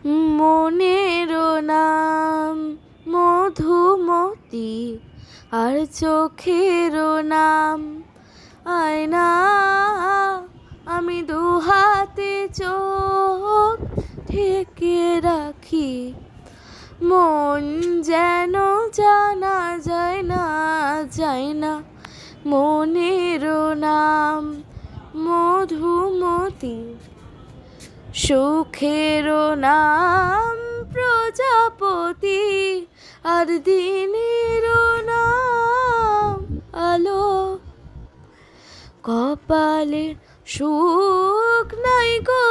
মনেরও নাম মধুমতি, আর চোখেরও নাম আয়না। আমি দুহাতে চোখ ঢেকে রাখি, মন যেন জানা যায় না, যায় না। মনেরও নাম মধুমতি, সুখেরও নাম প্রজাপতি, আর দিনেরও নাম আলো। কপালে সুখ নাই গো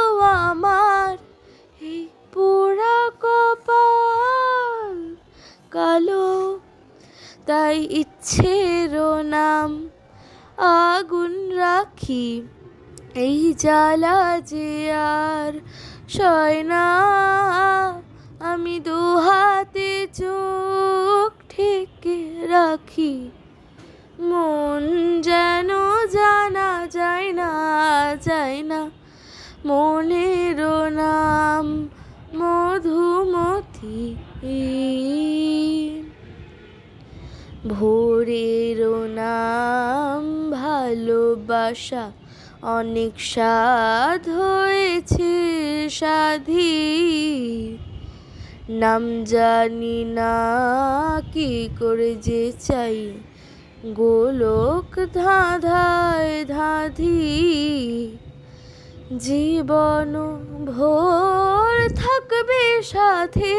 আমার, এই পোড়া কপাল কালো। তাই ইচ্ছেরও নাম আগুন রাখি, এই জ্বালা যে আর সয় না। আমি দুহাতে চোখ ঢেকে রাখি, মন যেন জানা যায় না, যায় না। মনেরও নাম মধুমতি, ভোরেরও নাম ভালোবাসা, অনেক স্বাদ হয়েছে সাধি। নাম জানি না কি করে যে চাই, গোলক ধাঁধায় ধাঁধি। জীবন ভোর থাকবে সাথে,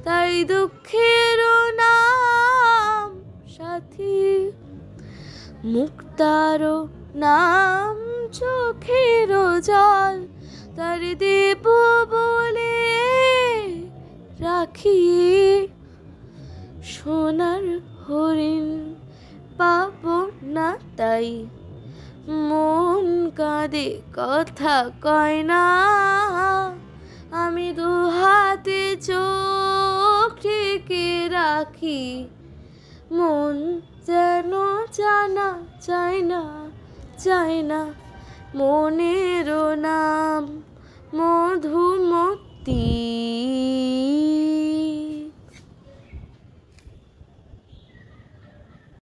তাই দুঃখেরও নাম সাথী। মুক্তারও নাম চোখেরও জল, তার দেব বলে রাখি। সোনার হরিণ পাব না তাই, মন কাঁদে কথা কয় না। আমি দুহাতে চোখ ঢেকে রাখি, মন যেন জানা যায় না, যায় না। মনেরও নাম মধুমতি।